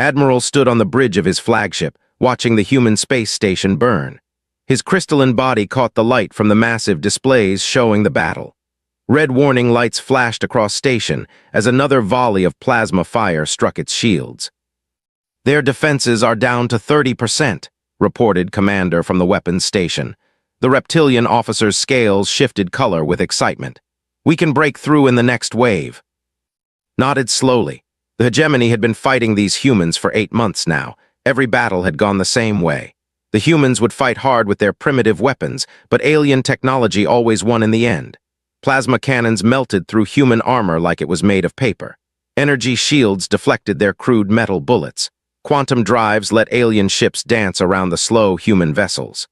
Admiral stood on the bridge of his flagship, watching the human space station burn. His crystalline body caught the light from the massive displays showing the battle. Red warning lights flashed across station as another volley of plasma fire struck its shields. "Their defenses are down to 30%, reported commander from the weapons station. The reptilian officer's scales shifted color with excitement. "We can break through in the next wave." Nodded slowly. The hegemony had been fighting these humans for 8 months now. Every battle had gone the same way. The humans would fight hard with their primitive weapons, but alien technology always won in the end. Plasma cannons melted through human armor like it was made of paper. Energy shields deflected their crude metal bullets. Quantum drives let alien ships dance around the slow human vessels.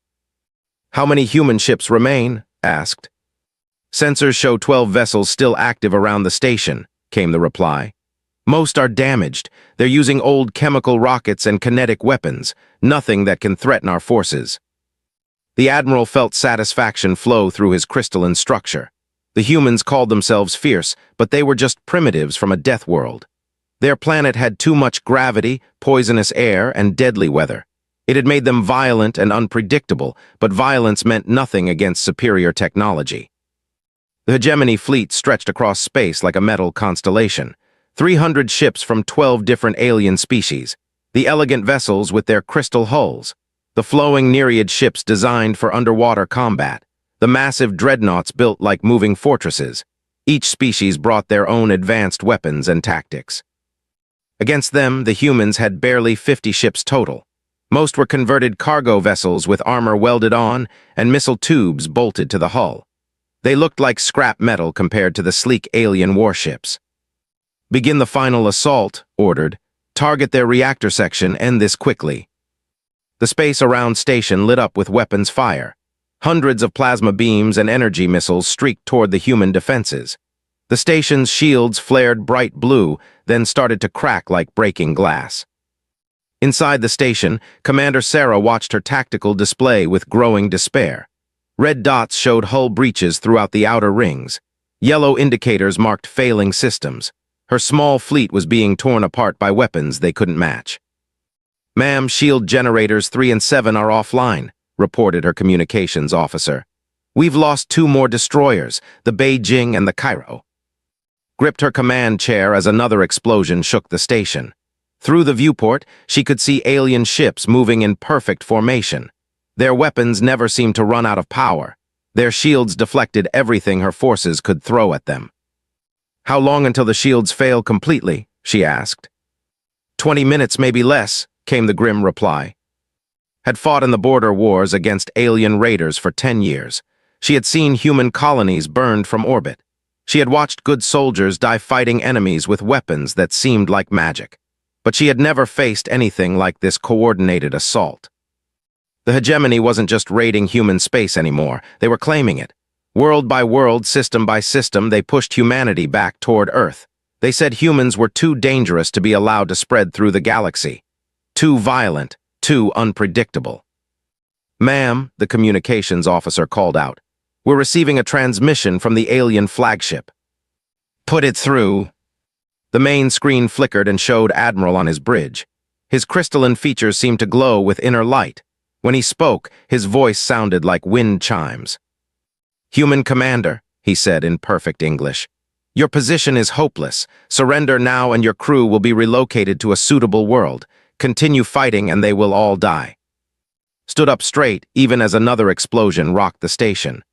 "How many human ships remain?" asked. "Sensors show 12 vessels still active around the station," came the reply. "Most are damaged. They're using old chemical rockets and kinetic weapons, nothing that can threaten our forces." The Admiral felt satisfaction flow through his crystalline structure. The humans called themselves fierce, but they were just primitives from a death world. Their planet had too much gravity, poisonous air, and deadly weather. It had made them violent and unpredictable, but violence meant nothing against superior technology. The hegemony fleet stretched across space like a metal constellation. 300 ships from 12 different alien species. The elegant vessels with their crystal hulls. The flowing Nereid ships designed for underwater combat. The massive dreadnoughts built like moving fortresses. Each species brought their own advanced weapons and tactics. Against them, the humans had barely 50 ships total. Most were converted cargo vessels with armor welded on and missile tubes bolted to the hull. They looked like scrap metal compared to the sleek alien warships. "Begin the final assault," ordered. "Target their reactor section, end this quickly." The space around station lit up with weapons fire. Hundreds of plasma beams and energy missiles streaked toward the human defenses. The station's shields flared bright blue, then started to crack like breaking glass. Inside the station, Commander Sarah watched her tactical display with growing despair. Red dots showed hull breaches throughout the outer rings. Yellow indicators marked failing systems. Her small fleet was being torn apart by weapons they couldn't match. "Ma'am, shield generators 3 and 7 are offline," reported her communications officer. "We've lost 2 more destroyers, the Beijing and the Cairo." Gripped her command chair as another explosion shook the station. Through the viewport, she could see alien ships moving in perfect formation. Their weapons never seemed to run out of power. Their shields deflected everything her forces could throw at them. "How long until the shields fail completely?" she asked. 20 minutes, maybe less," came the grim reply. Had fought in the border wars against alien raiders for 10 years. She had seen human colonies burned from orbit. She had watched good soldiers die fighting enemies with weapons that seemed like magic. But she had never faced anything like this coordinated assault. The hegemony wasn't just raiding human space anymore, they were claiming it. World by world, system by system, they pushed humanity back toward Earth. They said humans were too dangerous to be allowed to spread through the galaxy. Too violent, too unpredictable. "Ma'am," the communications officer called out, "we're receiving a transmission from the alien flagship." "Put it through." The main screen flickered and showed Admiral on his bridge. His crystalline features seemed to glow with inner light. When he spoke, his voice sounded like wind chimes. "Human Commander," he said in perfect English, "your position is hopeless. Surrender now and your crew will be relocated to a suitable world. Continue fighting and they will all die." Stood up straight, even as another explosion rocked the station.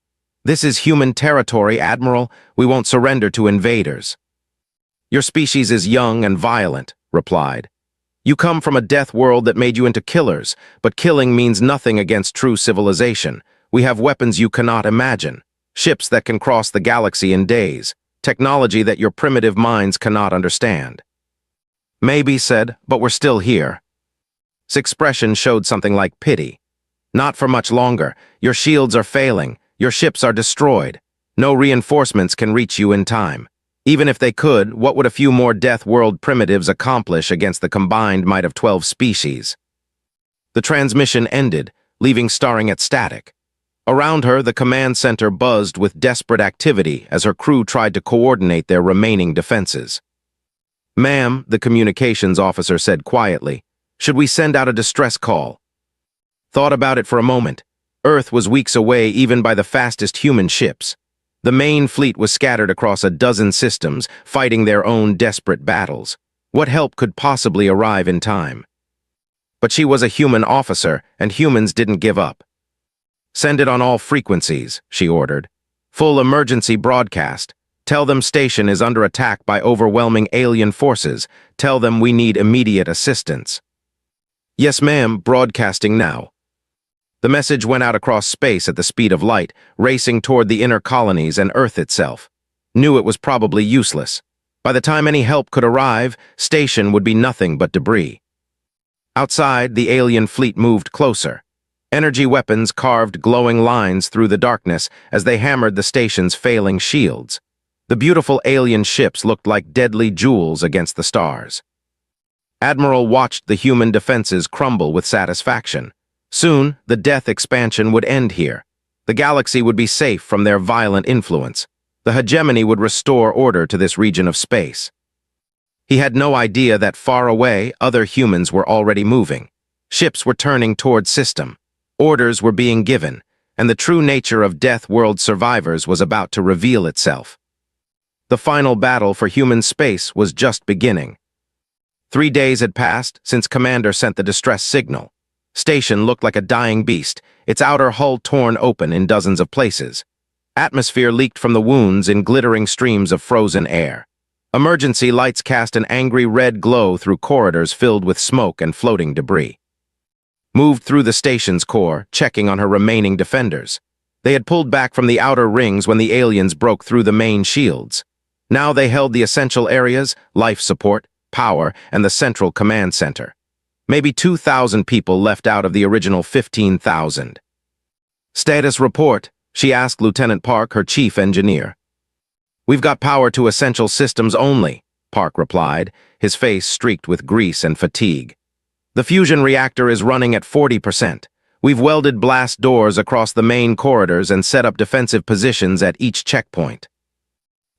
"This is human territory, Admiral. We won't surrender to invaders." "Your species is young and violent," replied. "You come from a death world that made you into killers, but killing means nothing against true civilization. We have weapons you cannot imagine. Ships that can cross the galaxy in days. Technology that your primitive minds cannot understand." "Maybe," said, "but we're still here." His expression showed something like pity. "Not for much longer. Your shields are failing. Your ships are destroyed. No reinforcements can reach you in time. Even if they could, what would a few more Death World primitives accomplish against the combined might of 12 species?" The transmission ended, leaving staring at static. Around her, the command center buzzed with desperate activity as her crew tried to coordinate their remaining defenses. "Ma'am," the communications officer said quietly, "should we send out a distress call?" Thought about it for a moment. Earth was weeks away even by the fastest human ships. The main fleet was scattered across a dozen systems, fighting their own desperate battles. What help could possibly arrive in time? But she was a human officer, and humans didn't give up. "Send it on all frequencies," she ordered. "Full emergency broadcast. Tell them station is under attack by overwhelming alien forces. Tell them we need immediate assistance." "Yes, ma'am, broadcasting now." The message went out across space at the speed of light, racing toward the inner colonies and Earth itself. Knew it was probably useless. By the time any help could arrive, station would be nothing but debris. Outside, the alien fleet moved closer. Energy weapons carved glowing lines through the darkness as they hammered the station's failing shields. The beautiful alien ships looked like deadly jewels against the stars. Admiral watched the human defenses crumble with satisfaction. Soon, the death expansion would end here. The galaxy would be safe from their violent influence. The hegemony would restore order to this region of space. He had no idea that far away, other humans were already moving. Ships were turning toward system. Orders were being given, and the true nature of Deathworld survivors was about to reveal itself. The final battle for human space was just beginning. 3 days had passed since Commander sent the distress signal. Station looked like a dying beast, its outer hull torn open in dozens of places. Atmosphere leaked from the wounds in glittering streams of frozen air. Emergency lights cast an angry red glow through corridors filled with smoke and floating debris. Moved through the station's core, checking on her remaining defenders. They had pulled back from the outer rings when the aliens broke through the main shields. Now they held the essential areas, life support, power, and the central command center. Maybe 2,000 people left out of the original 15,000. "Status report," she asked Lieutenant Park, her chief engineer. "We've got power to essential systems only," Park replied, his face streaked with grease and fatigue. "The fusion reactor is running at 40%. We've welded blast doors across the main corridors and set up defensive positions at each checkpoint."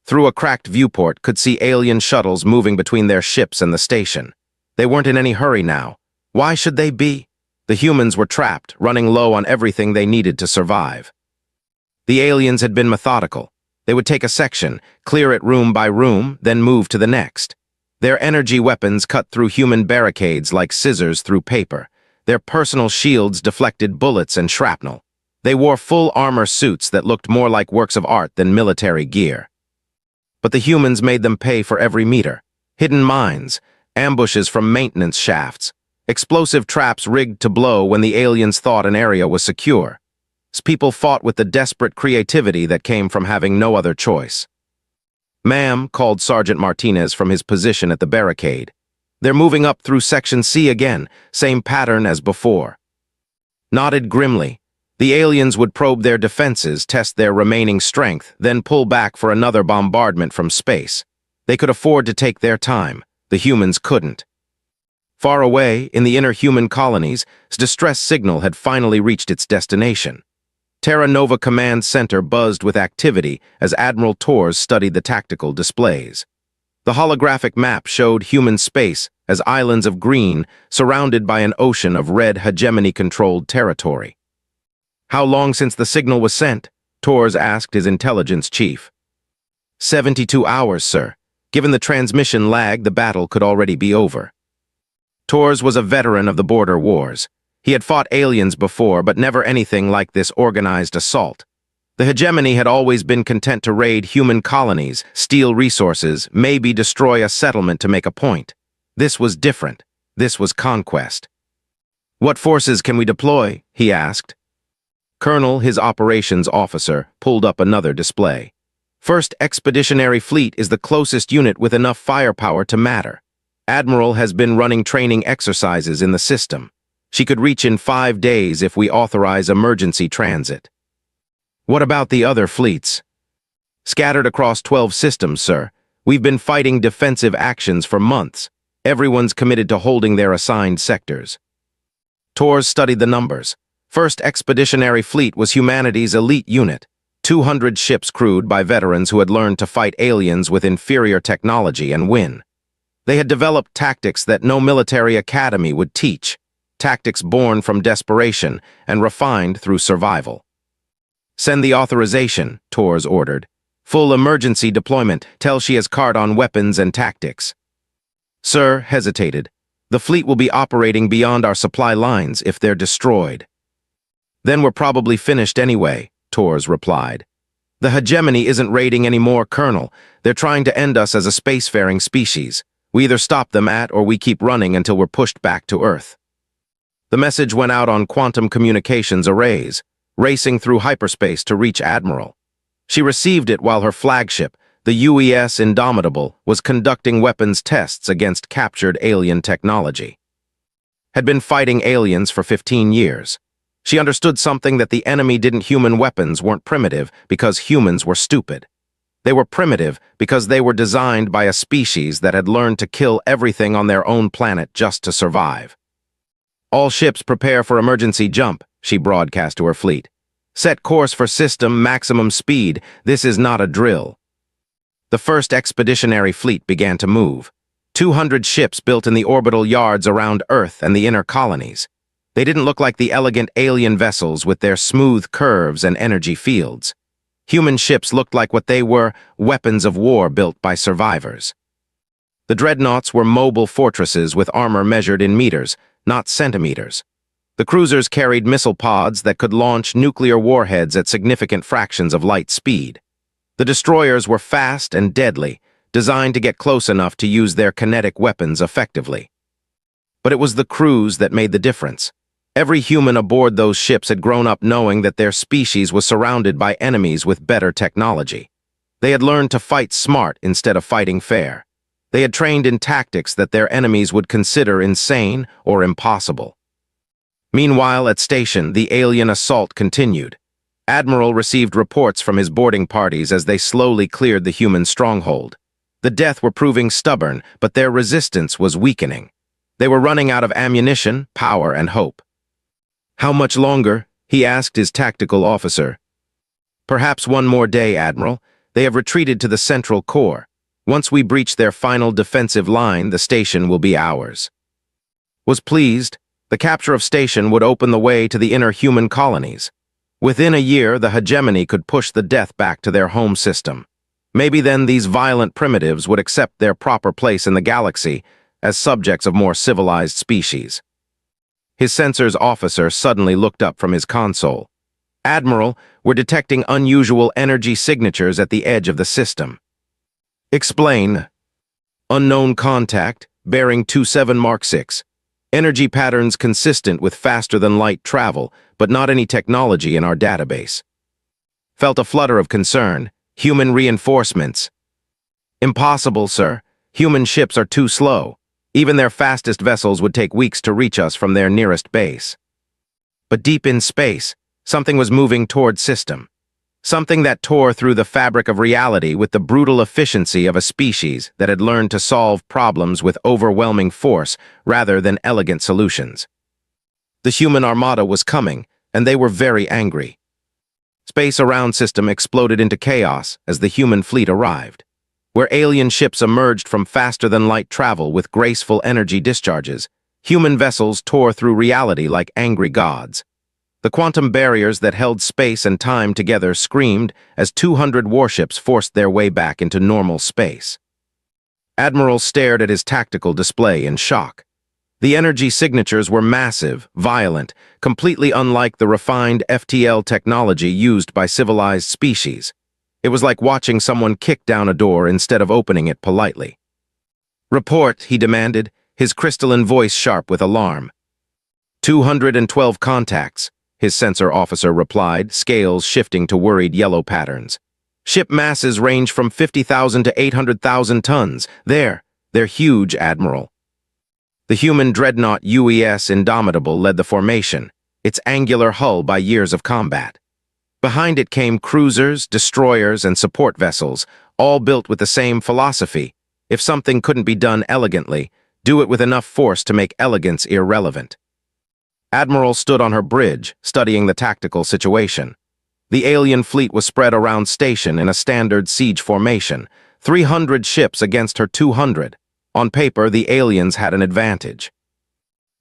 Through a cracked viewport, could see alien shuttles moving between their ships and the station. They weren't in any hurry now. Why should they be? The humans were trapped, running low on everything they needed to survive. The aliens had been methodical. They would take a section, clear it room by room, then move to the next. Their energy weapons cut through human barricades like scissors through paper. Their personal shields deflected bullets and shrapnel. They wore full armor suits that looked more like works of art than military gear. But the humans made them pay for every meter. Hidden mines, ambushes from maintenance shafts, explosive traps rigged to blow when the aliens thought an area was secure. People fought with the desperate creativity that came from having no other choice. "Ma'am," called Sergeant Martinez from his position at the barricade. "They're moving up through Section C again, same pattern as before." Nodded grimly. The aliens would probe their defenses, test their remaining strength, then pull back for another bombardment from space. They could afford to take their time. The humans couldn't. Far away, in the inner human colonies, distress signal had finally reached its destination. Terra Nova Command Center buzzed with activity as Admiral Torres studied the tactical displays. The holographic map showed human space as islands of green surrounded by an ocean of red hegemony-controlled territory. "How long since the signal was sent?" Torres asked his intelligence chief. 72 hours, sir. Given the transmission lag, the battle could already be over." Torres was a veteran of the border wars. He had fought aliens before, but never anything like this organized assault. The hegemony had always been content to raid human colonies, steal resources, maybe destroy a settlement to make a point. This was different. This was conquest. "What forces can we deploy?" he asked. Colonel, his operations officer, pulled up another display. "First Expeditionary Fleet is the closest unit with enough firepower to matter. Admiral has been running training exercises in the system. She could reach in 5 days if we authorize emergency transit." "What about the other fleets?" "Scattered across 12 systems, sir. We've been fighting defensive actions for months. Everyone's committed to holding their assigned sectors." Torres studied the numbers. First Expeditionary Fleet was humanity's elite unit, 200 ships crewed by veterans who had learned to fight aliens with inferior technology and win. They had developed tactics that no military academy would teach, tactics born from desperation and refined through survival. "Send the authorization," Torres ordered. "Full emergency deployment. Tell she has carte on weapons and tactics." Sir hesitated. "The fleet will be operating beyond our supply lines if they're destroyed." "Then we're probably finished anyway," Torres replied. "The hegemony isn't raiding anymore, Colonel. They're trying to end us as a spacefaring species. We either stop them or we keep running until we're pushed back to Earth." The message went out on quantum communications arrays, racing through hyperspace to reach Admiral. She received it while her flagship, the UES Indomitable, was conducting weapons tests against captured alien technology. Had been fighting aliens for 15 years. She understood something that the enemy didn't. Human weapons weren't primitive because humans were stupid. They were primitive because they were designed by a species that had learned to kill everything on their own planet just to survive. "All ships prepare for emergency jump," she broadcast to her fleet. "Set course for system maximum speed. This is not a drill." The first expeditionary fleet began to move. 200 ships built in the orbital yards around Earth and the inner colonies. They didn't look like the elegant alien vessels with their smooth curves and energy fields. Human ships looked like what they were, weapons of war built by survivors. The dreadnoughts were mobile fortresses with armor measured in meters, not centimeters. The cruisers carried missile pods that could launch nuclear warheads at significant fractions of light speed. The destroyers were fast and deadly, designed to get close enough to use their kinetic weapons effectively. But it was the crews that made the difference. Every human aboard those ships had grown up knowing that their species was surrounded by enemies with better technology. They had learned to fight smart instead of fighting fair. They had trained in tactics that their enemies would consider insane or impossible. Meanwhile, at station, the alien assault continued. Admiral received reports from his boarding parties as they slowly cleared the human stronghold. The Death were proving stubborn, but their resistance was weakening. They were running out of ammunition, power, and hope. "How much longer?" he asked his tactical officer. "Perhaps one more day, Admiral. They have retreated to the central core. Once we breach their final defensive line, the station will be ours." Was pleased. The capture of station would open the way to the inner human colonies. Within a year, the hegemony could push the Death back to their home system. Maybe then these violent primitives would accept their proper place in the galaxy as subjects of more civilized species. His sensors officer suddenly looked up from his console. "Admiral, we're detecting unusual energy signatures at the edge of the system." "Explain." "Unknown contact, bearing 27 Mark 6. Energy patterns consistent with faster-than-light travel, but not any technology in our database." Felt a flutter of concern. "Human reinforcements." "Impossible, sir. Human ships are too slow. Even their fastest vessels would take weeks to reach us from their nearest base." But deep in space, something was moving toward system. Something that tore through the fabric of reality with the brutal efficiency of a species that had learned to solve problems with overwhelming force rather than elegant solutions. The human armada was coming, and they were very angry. Space around system exploded into chaos as the human fleet arrived. Where alien ships emerged from faster-than-light travel with graceful energy discharges, human vessels tore through reality like angry gods. The quantum barriers that held space and time together screamed as 200 warships forced their way back into normal space. Admiral stared at his tactical display in shock. The energy signatures were massive, violent, completely unlike the refined FTL technology used by civilized species. It was like watching someone kick down a door instead of opening it politely. "Report," he demanded, his crystalline voice sharp with alarm. 212 contacts, his sensor officer replied, scales shifting to worried yellow patterns. "Ship masses range from 50,000 to 800,000 tons. They're huge, Admiral." The human dreadnought UES Indomitable led the formation, its angular hull by years of combat. Behind it came cruisers, destroyers, and support vessels, all built with the same philosophy. If something couldn't be done elegantly, do it with enough force to make elegance irrelevant. Admiral stood on her bridge, studying the tactical situation. The alien fleet was spread around station in a standard siege formation, 300 ships against her 200. On paper, the aliens had an advantage.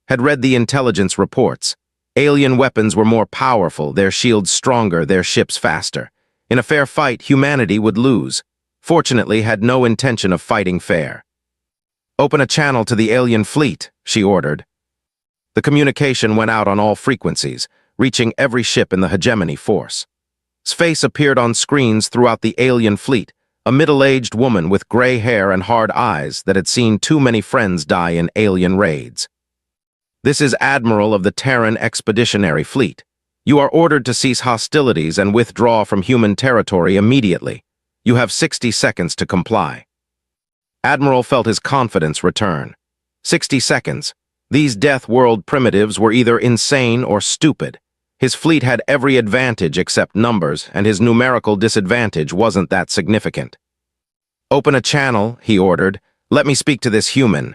Had read the intelligence reports. Alien weapons were more powerful, their shields stronger, their ships faster. In a fair fight, humanity would lose. Fortunately, had no intention of fighting fair. "Open a channel to the alien fleet," she ordered. The communication went out on all frequencies, reaching every ship in the hegemony force. Face appeared on screens throughout the alien fleet, a middle-aged woman with gray hair and hard eyes that had seen too many friends die in alien raids. "This is Admiral of the Terran Expeditionary Fleet. You are ordered to cease hostilities and withdraw from human territory immediately. You have 60 seconds to comply." Admiral felt his confidence return. 60 seconds. These Death World primitives were either insane or stupid. His fleet had every advantage except numbers, and his numerical disadvantage wasn't that significant. "Open a channel," he ordered. "Let me speak to this human."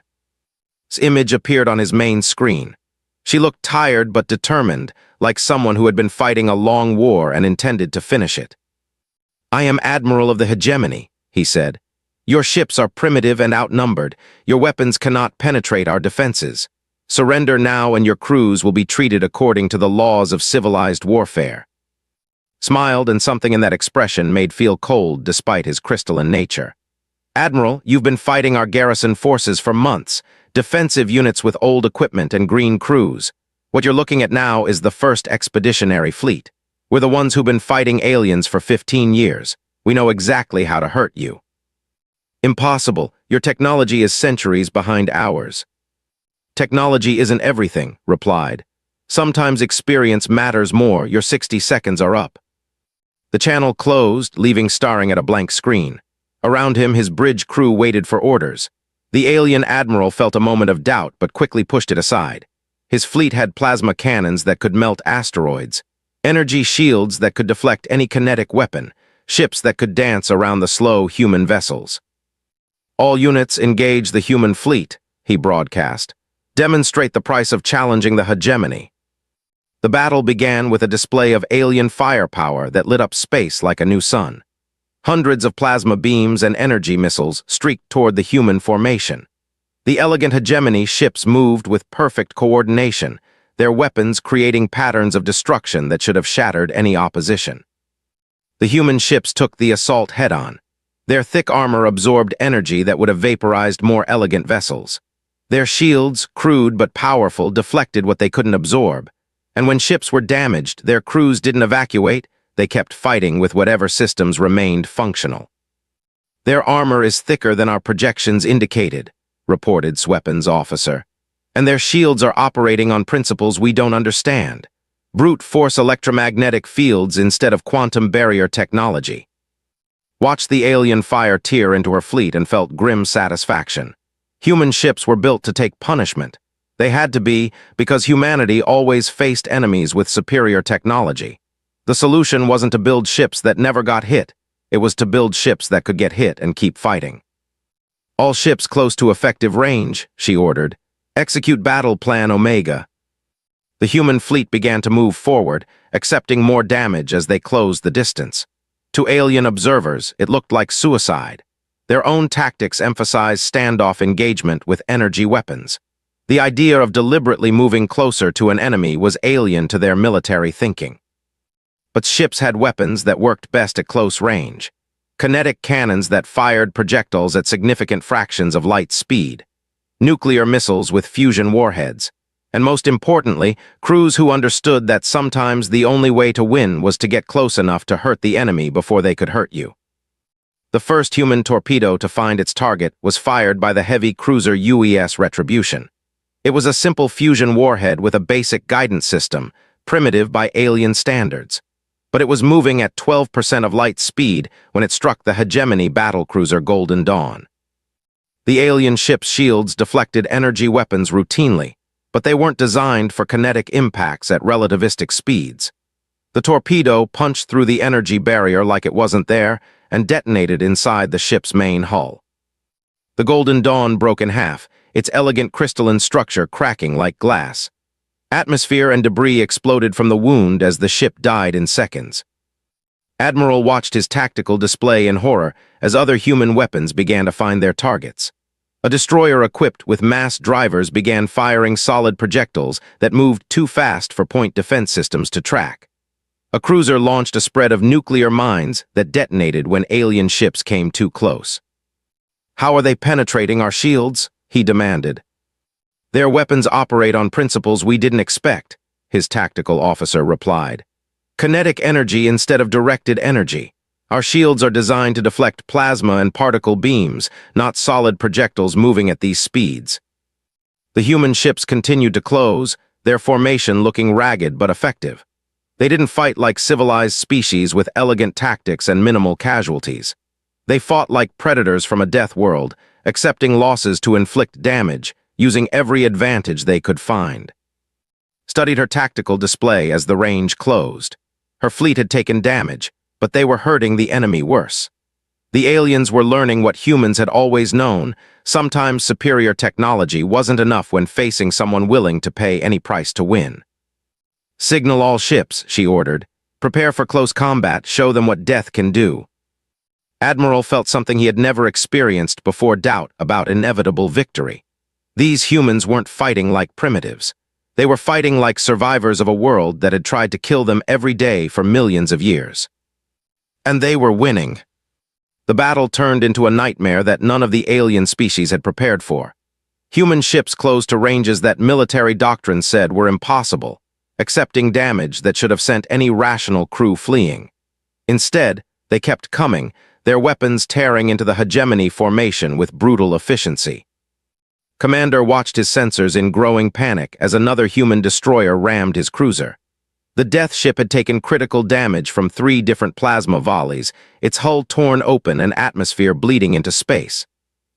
His image appeared on his main screen. She looked tired but determined, like someone who had been fighting a long war and intended to finish it. "I am Admiral of the Hegemony," he said. "Your ships are primitive and outnumbered. Your weapons cannot penetrate our defenses. Surrender now and your crews will be treated according to the laws of civilized warfare." Smiled, and something in that expression made feel cold despite his crystalline nature. "Admiral, you've been fighting our garrison forces for months, defensive units with old equipment and green crews. What you're looking at now is the 1st Expeditionary Fleet. We're the ones who've been fighting aliens for 15 years. We know exactly how to hurt you." "Impossible. Your technology is centuries behind ours." "Technology isn't everything," replied. "Sometimes experience matters more. Your 60 seconds are up." The channel closed, leaving staring at a blank screen. Around him, his bridge crew waited for orders. The alien admiral felt a moment of doubt, but quickly pushed it aside. His fleet had plasma cannons that could melt asteroids, energy shields that could deflect any kinetic weapon, ships that could dance around the slow human vessels. "All units engage the human fleet," he broadcast. "Demonstrate the price of challenging the hegemony." The battle began with a display of alien firepower that lit up space like a new sun. Hundreds of plasma beams and energy missiles streaked toward the human formation. The elegant hegemony ships moved with perfect coordination, their weapons creating patterns of destruction that should have shattered any opposition. The human ships took the assault head-on. Their thick armor absorbed energy that would have vaporized more elegant vessels. Their shields, crude but powerful, deflected what they couldn't absorb. And when ships were damaged, their crews didn't evacuate, they kept fighting with whatever systems remained functional. "Their armor is thicker than our projections indicated," reported SWEPON's officer. "And their shields are operating on principles we don't understand. Brute force electromagnetic fields instead of quantum barrier technology." Watched the alien fire tear into her fleet and felt grim satisfaction. Human ships were built to take punishment. They had to be, because humanity always faced enemies with superior technology. The solution wasn't to build ships that never got hit. It was to build ships that could get hit and keep fighting. "All ships close to effective range," she ordered. "Execute Battle Plan Omega." The human fleet began to move forward, accepting more damage as they closed the distance. To alien observers, it looked like suicide. Their own tactics emphasized standoff engagement with energy weapons. The idea of deliberately moving closer to an enemy was alien to their military thinking. But ships had weapons that worked best at close range. Kinetic cannons that fired projectiles at significant fractions of light speed. Nuclear missiles with fusion warheads. And most importantly, crews who understood that sometimes the only way to win was to get close enough to hurt the enemy before they could hurt you. The first human torpedo to find its target was fired by the heavy cruiser UES Retribution. It was a simple fusion warhead with a basic guidance system, primitive by alien standards. But it was moving at 12% of light speed when it struck the hegemony battlecruiser Golden Dawn. The alien ship's shields deflected energy weapons routinely, but they weren't designed for kinetic impacts at relativistic speeds. The torpedo punched through the energy barrier like it wasn't there and detonated inside the ship's main hull. The Golden Dawn broke in half, its elegant crystalline structure cracking like glass. Atmosphere and debris exploded from the wound as the ship died in seconds. Admiral watched his tactical display in horror as other human weapons began to find their targets. A destroyer equipped with mass drivers began firing solid projectiles that moved too fast for point defense systems to track. A cruiser launched a spread of nuclear mines that detonated when alien ships came too close. "How are they penetrating our shields?" he demanded. "Their weapons operate on principles we didn't expect," his tactical officer replied. "Kinetic energy instead of directed energy. Our shields are designed to deflect plasma and particle beams, not solid projectiles moving at these speeds." The human ships continued to close, their formation looking ragged but effective. They didn't fight like civilized species with elegant tactics and minimal casualties. They fought like predators from a death world, accepting losses to inflict damage, using every advantage they could find. Studied her tactical display as the range closed. Her fleet had taken damage, but they were hurting the enemy worse. The aliens were learning what humans had always known. Sometimes superior technology wasn't enough when facing someone willing to pay any price to win. "Signal all ships," she ordered. "Prepare for close combat, show them what death can do." Admiral felt something he had never experienced before: doubt about inevitable victory. These humans weren't fighting like primitives. They were fighting like survivors of a world that had tried to kill them every day for millions of years. And they were winning. The battle turned into a nightmare that none of the alien species had prepared for. Human ships closed to ranges that military doctrine said were impossible, accepting damage that should have sent any rational crew fleeing. Instead, they kept coming, their weapons tearing into the hegemony formation with brutal efficiency. Commander watched his sensors in growing panic as another human destroyer rammed his cruiser. The death ship had taken critical damage from 3 different plasma volleys, its hull torn open and atmosphere bleeding into space.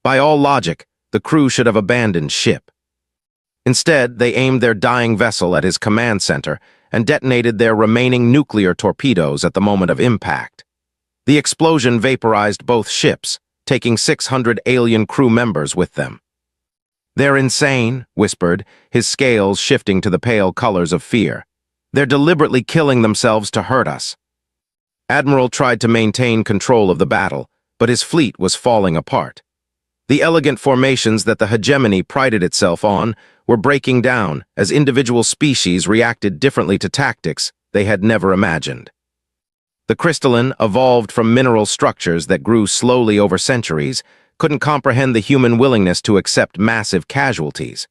By all logic, the crew should have abandoned ship. Instead, they aimed their dying vessel at his command center and detonated their remaining nuclear torpedoes at the moment of impact. The explosion vaporized both ships, taking 600 alien crew members with them. "They're insane," whispered, his scales shifting to the pale colors of fear. "They're deliberately killing themselves to hurt us." Admiral tried to maintain control of the battle, but his fleet was falling apart. The elegant formations that the hegemony prided itself on were breaking down as individual species reacted differently to tactics they had never imagined. The crystalline, evolved from mineral structures that grew slowly over centuries, couldn't comprehend the human willingness to accept massive casualties.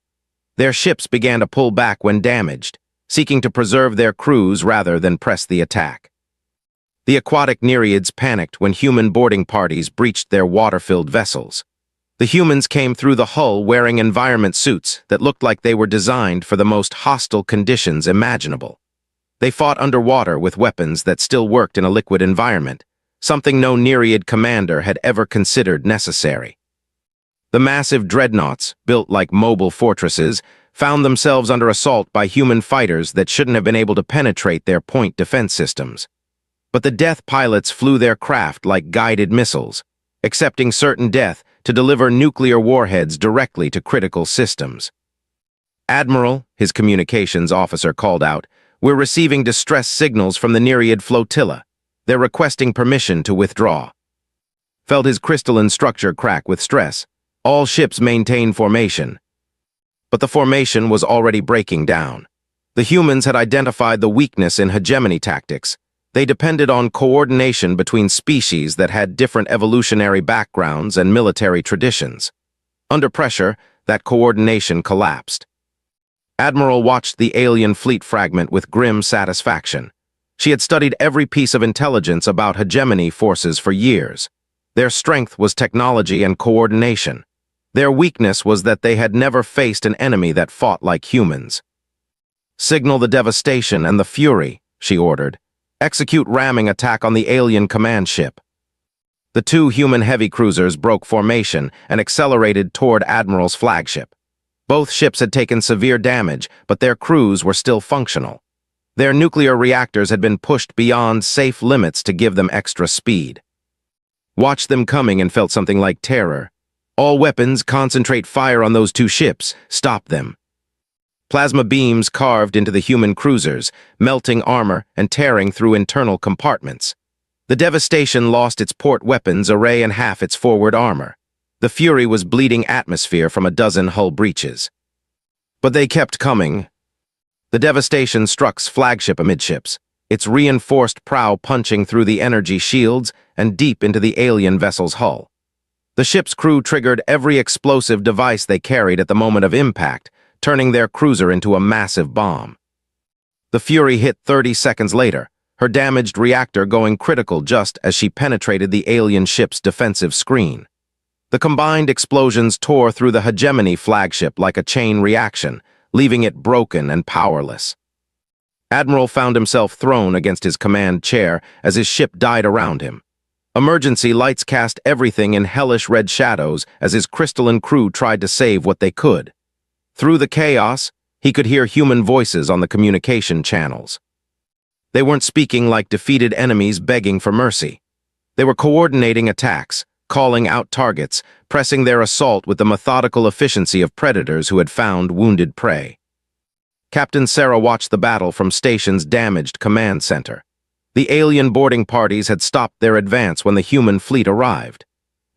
Their ships began to pull back when damaged, seeking to preserve their crews rather than press the attack. The aquatic nereids panicked when human boarding parties breached their water-filled vessels. The humans came through the hull wearing environment suits that looked like they were designed for the most hostile conditions imaginable. They fought underwater with weapons that still worked in a liquid environment, something no nereid commander had ever considered necessary. The massive dreadnoughts, built like mobile fortresses, found themselves under assault by human fighters that shouldn't have been able to penetrate their point defense systems. But the death pilots flew their craft like guided missiles, accepting certain death to deliver nuclear warheads directly to critical systems. "Admiral," his communications officer called out, "we're receiving distress signals from the nereid flotilla. They're requesting permission to withdraw." Felt his crystalline structure crack with stress. All ships maintain formation. But the formation was already breaking down. The humans had identified the weakness in hegemony tactics. They depended on coordination between species that had different evolutionary backgrounds and military traditions. Under pressure, that coordination collapsed. Admiral watched the alien fleet fragment with grim satisfaction. She had studied every piece of intelligence about hegemony forces for years. Their strength was technology and coordination. Their weakness was that they had never faced an enemy that fought like humans. "Signal the devastation and the fury," she ordered. "Execute ramming attack on the alien command ship." The 2 human heavy cruisers broke formation and accelerated toward Admiral's flagship. Both ships had taken severe damage, but their crews were still functional. Their nuclear reactors had been pushed beyond safe limits to give them extra speed. Watched them coming and felt something like terror. "All weapons, concentrate fire on those 2 ships. Stop them." Plasma beams carved into the human cruisers, melting armor and tearing through internal compartments. The devastation lost its port weapons array and half its forward armor. The fury was bleeding atmosphere from a dozen hull breaches. But they kept coming. The devastation struck's flagship amidships, its reinforced prow punching through the energy shields and deep into the alien vessel's hull. The ship's crew triggered every explosive device they carried at the moment of impact, turning their cruiser into a massive bomb. The Fury hit 30 seconds later, her damaged reactor going critical just as she penetrated the alien ship's defensive screen. The combined explosions tore through the hegemony flagship like a chain reaction, leaving it broken and powerless. Admiral found himself thrown against his command chair as his ship died around him. Emergency lights cast everything in hellish red shadows as his crystalline crew tried to save what they could. Through the chaos, he could hear human voices on the communication channels. They weren't speaking like defeated enemies begging for mercy. They were coordinating attacks, calling out targets, pressing their assault with the methodical efficiency of predators who had found wounded prey. Captain Sarah watched the battle from station's damaged command center. The alien boarding parties had stopped their advance when the human fleet arrived.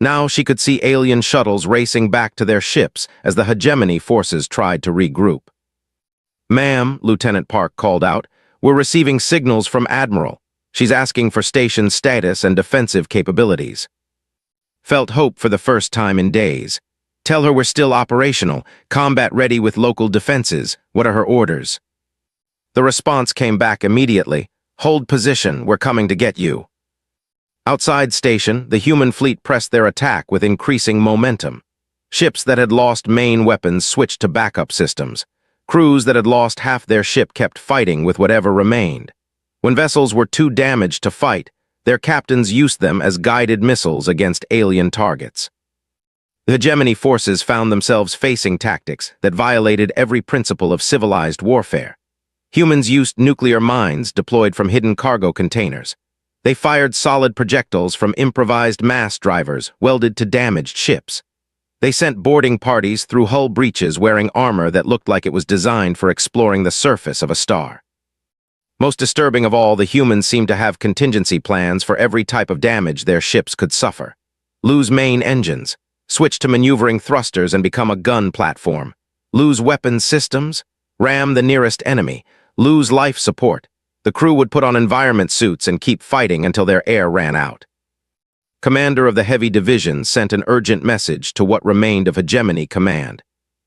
Now she could see alien shuttles racing back to their ships as the hegemony forces tried to regroup. "Ma'am," Lieutenant Park called out, "we're receiving signals from Admiral. She's asking for station status and defensive capabilities." Felt hope for the first time in days. "Tell her we're still operational, combat ready with local defenses. What are her orders?" The response came back immediately. "Hold position, we're coming to get you." Outside station, the human fleet pressed their attack with increasing momentum. Ships that had lost main weapons switched to backup systems. Crews that had lost half their ship kept fighting with whatever remained. When vessels were too damaged to fight, their captains used them as guided missiles against alien targets. The hegemony forces found themselves facing tactics that violated every principle of civilized warfare. Humans used nuclear mines deployed from hidden cargo containers. They fired solid projectiles from improvised mass drivers welded to damaged ships. They sent boarding parties through hull breaches wearing armor that looked like it was designed for exploring the surface of a star. Most disturbing of all, the humans seemed to have contingency plans for every type of damage their ships could suffer. Lose main engines, switch to maneuvering thrusters and become a gun platform. Lose weapons systems, ram the nearest enemy, lose life support. The crew would put on environment suits and keep fighting until their air ran out. Commander of the Heavy Division sent an urgent message to what remained of Hegemony Command.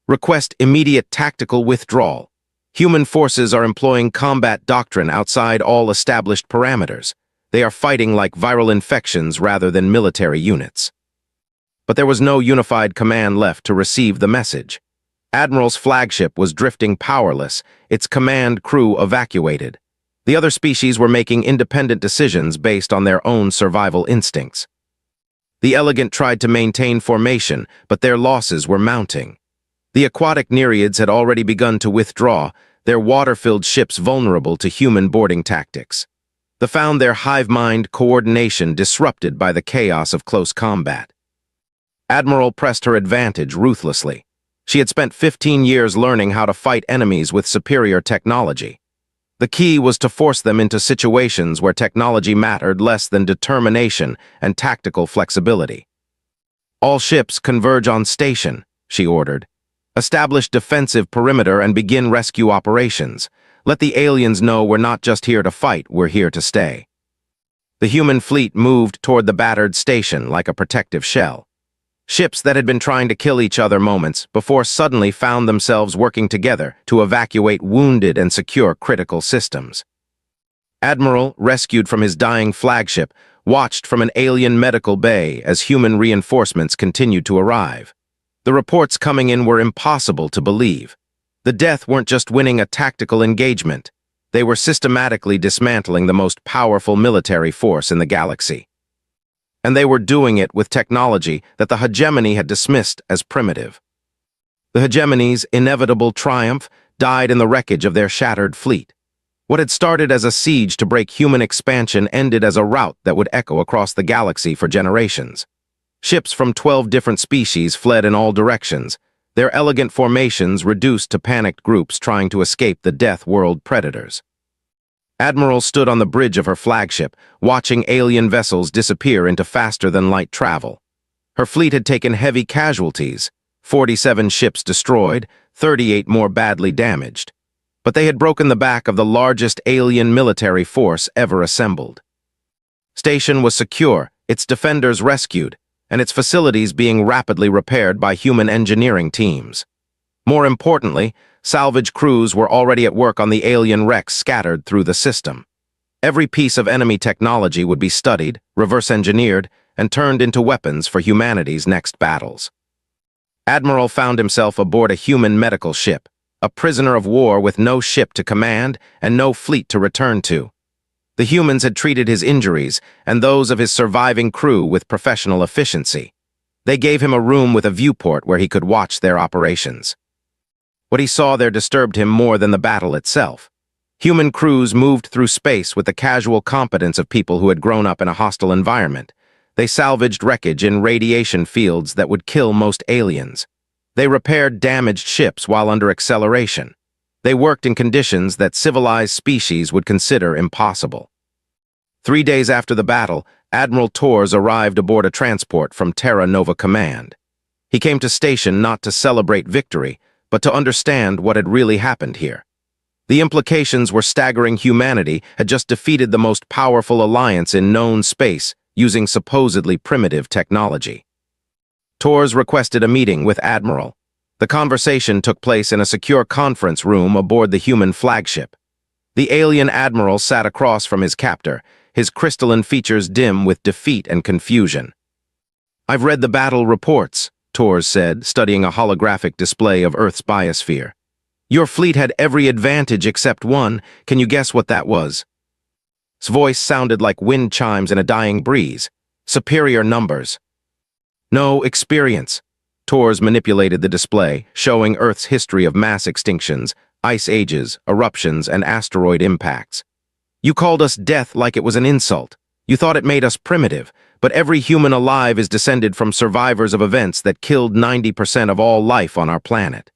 Request immediate tactical withdrawal. Human forces are employing combat doctrine outside all established parameters. They are fighting like viral infections rather than military units. But there was no unified command left to receive the message. Admiral's flagship was drifting powerless, its command crew evacuated. The other species were making independent decisions based on their own survival instincts. The Elegant tried to maintain formation, but their losses were mounting. The aquatic Nereids had already begun to withdraw, their water-filled ships vulnerable to human boarding tactics. They found their hive-mind coordination disrupted by the chaos of close combat. Admiral pressed her advantage ruthlessly. She had spent 15 years learning how to fight enemies with superior technology. The key was to force them into situations where technology mattered less than determination and tactical flexibility. "All ships converge on station," she ordered. "Establish defensive perimeter and begin rescue operations. Let the aliens know we're not just here to fight, we're here to stay." The human fleet moved toward the battered station like a protective shell. Ships that had been trying to kill each other moments before suddenly found themselves working together to evacuate wounded and secure critical systems. Admiral, rescued from his dying flagship, watched from an alien medical bay as human reinforcements continued to arrive. The reports coming in were impossible to believe. The Death weren't just winning a tactical engagement. They were systematically dismantling the most powerful military force in the galaxy. And they were doing it with technology that the hegemony had dismissed as primitive. The hegemony's inevitable triumph died in the wreckage of their shattered fleet. What had started as a siege to break human expansion ended as a rout that would echo across the galaxy for generations. Ships from 12 different species fled in all directions, their elegant formations reduced to panicked groups trying to escape the Death World predators. Admiral stood on the bridge of her flagship, watching alien vessels disappear into faster-than-light travel. Her fleet had taken heavy casualties, 47 ships destroyed, 38 more badly damaged. But they had broken the back of the largest alien military force ever assembled. Station was secure, its defenders rescued, and its facilities being rapidly repaired by human engineering teams. More importantly, salvage crews were already at work on the alien wrecks scattered through the system. Every piece of enemy technology would be studied, reverse-engineered, and turned into weapons for humanity's next battles. Admiral found himself aboard a human medical ship, a prisoner of war with no ship to command and no fleet to return to. The humans had treated his injuries and those of his surviving crew with professional efficiency. They gave him a room with a viewport where he could watch their operations. What he saw there disturbed him more than the battle itself. Human crews moved through space with the casual competence of people who had grown up in a hostile environment. They salvaged wreckage in radiation fields that would kill most aliens. They repaired damaged ships while under acceleration. They worked in conditions that civilized species would consider impossible. 3 days after the battle, Admiral Torres arrived aboard a transport from Terra Nova Command. He came to station not to celebrate victory, but to understand what had really happened here. The implications were staggering. Humanity had just defeated the most powerful alliance in known space using supposedly primitive technology. Torres requested a meeting with Admiral. The conversation took place in a secure conference room aboard the human flagship. The alien Admiral sat across from his captor, his crystalline features dim with defeat and confusion. "I've read the battle reports," Torres said, studying a holographic display of Earth's biosphere. "Your fleet had every advantage except one. Can you guess what that was?" His voice sounded like wind chimes in a dying breeze. "Superior numbers." "No, experience." Torres manipulated the display, showing Earth's history of mass extinctions, ice ages, eruptions, and asteroid impacts. "You called us death like it was an insult. You thought it made us primitive, but every human alive is descended from survivors of events that killed 90% of all life on our planet."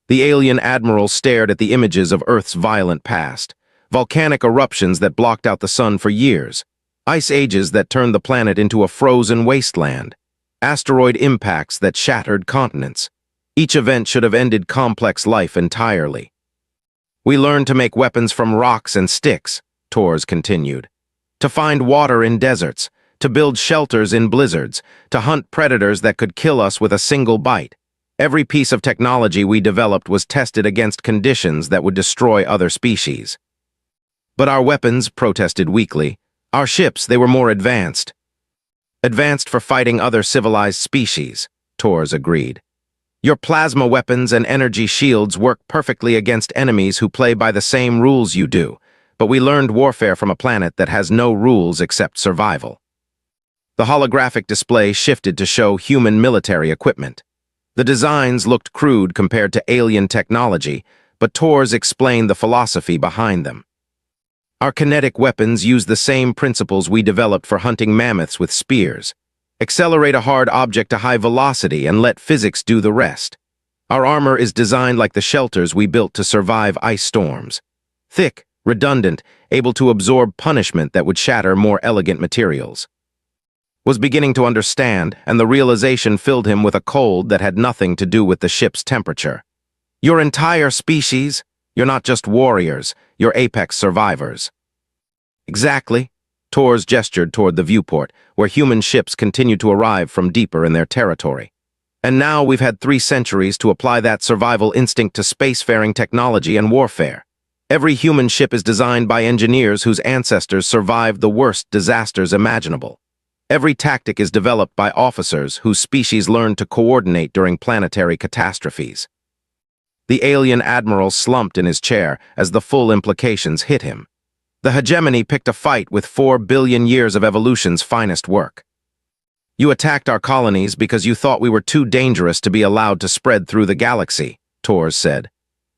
The alien Admiral stared at the images of Earth's violent past. Volcanic eruptions that blocked out the sun for years. Ice ages that turned the planet into a frozen wasteland. Asteroid impacts that shattered continents. Each event should have ended complex life entirely. "We learned to make weapons from rocks and sticks," Torres continued. "To find water in deserts, to build shelters in blizzards, to hunt predators that could kill us with a single bite. Every piece of technology we developed was tested against conditions that would destroy other species." "But our weapons," protested weakly. "Our ships, they were more advanced." "Advanced for fighting other civilized species," Torres agreed. "Your plasma weapons and energy shields work perfectly against enemies who play by the same rules you do, but we learned warfare from a planet that has no rules except survival." The holographic display shifted to show human military equipment. The designs looked crude compared to alien technology, but Torres explained the philosophy behind them. "Our kinetic weapons use the same principles we developed for hunting mammoths with spears. Accelerate a hard object to high velocity and let physics do the rest. Our armor is designed like the shelters we built to survive ice storms. Thick, redundant, able to absorb punishment that would shatter more elegant materials." Was beginning to understand, and the realization filled him with a cold that had nothing to do with the ship's temperature. "Your entire species? You're not just warriors, you're apex survivors." "Exactly." Torres gestured toward the viewport, where human ships continued to arrive from deeper in their territory. "And now we've had 3 centuries to apply that survival instinct to spacefaring technology and warfare. Every human ship is designed by engineers whose ancestors survived the worst disasters imaginable. Every tactic is developed by officers whose species learned to coordinate during planetary catastrophes." The alien Admiral slumped in his chair as the full implications hit him. The hegemony picked a fight with 4 billion years of evolution's finest work. "You attacked our colonies because you thought we were too dangerous to be allowed to spread through the galaxy," Torres said.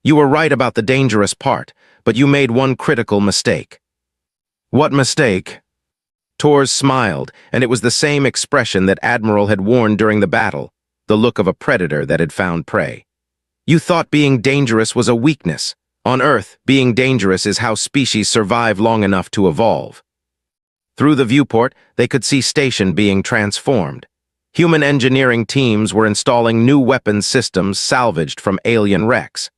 "You were right about the dangerous part, but you made one critical mistake." "What mistake?" Torres smiled, and it was the same expression that Admiral had worn during the battle, the look of a predator that had found prey. "You thought being dangerous was a weakness. On Earth, being dangerous is how species survive long enough to evolve." Through the viewport, they could see Station being transformed. Human engineering teams were installing new weapons systems salvaged from alien wrecks.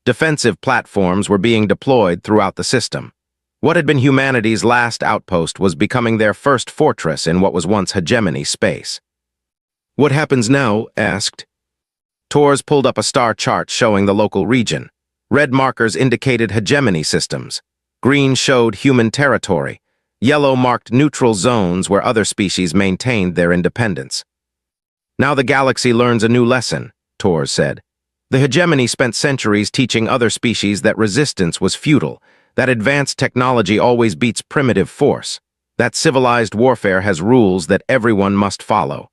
Defensive platforms were being deployed throughout the system. What had been humanity's last outpost was becoming their first fortress in what was once hegemony space. "What happens now?" asked. Tors pulled up a star chart showing the local region. Red markers indicated hegemony systems. Green showed human territory. Yellow marked neutral zones where other species maintained their independence. "Now the galaxy learns a new lesson," Tors said. "The hegemony spent centuries teaching other species that resistance was futile, that advanced technology always beats primitive force, that civilized warfare has rules that everyone must follow."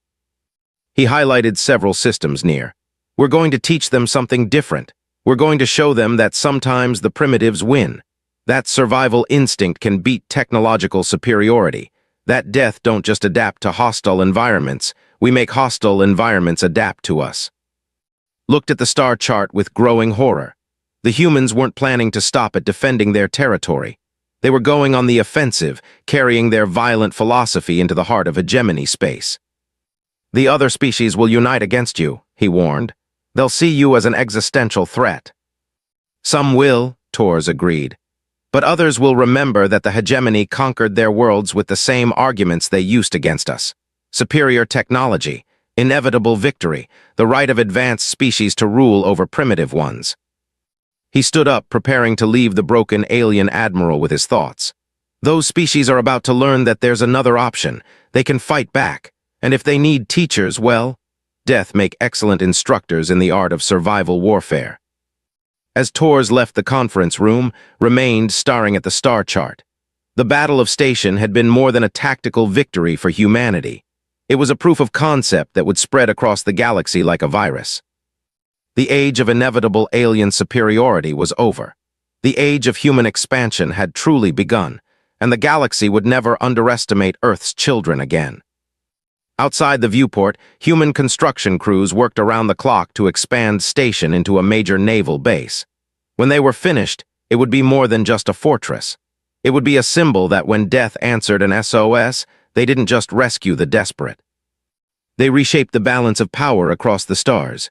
He highlighted several systems near. "We're going to teach them something different. We're going to show them that sometimes the primitives win. That survival instinct can beat technological superiority. That death don't just adapt to hostile environments. We make hostile environments adapt to us." Looked at the star chart with growing horror. The humans weren't planning to stop at defending their territory. They were going on the offensive, carrying their violent philosophy into the heart of hegemony space. "The other species will unite against you," he warned. "They'll see you as an existential threat." "Some will," Tors agreed. "But others will remember that the hegemony conquered their worlds with the same arguments they used against us. Superior technology, inevitable victory, the right of advanced species to rule over primitive ones." He stood up, preparing to leave the broken alien admiral with his thoughts. "Those species are about to learn that there's another option. They can fight back. And if they need teachers, well, death make excellent instructors in the art of survival warfare." As Tors left the conference room, remained staring at the star chart. The Battle of Station had been more than a tactical victory for humanity. It was a proof of concept that would spread across the galaxy like a virus. The age of inevitable alien superiority was over. The age of human expansion had truly begun, and the galaxy would never underestimate Earth's children again. Outside the viewport, human construction crews worked around the clock to expand Station into a major naval base. When they were finished, it would be more than just a fortress. It would be a symbol that when death answered an SOS, they didn't just rescue the desperate. They reshaped the balance of power across the stars.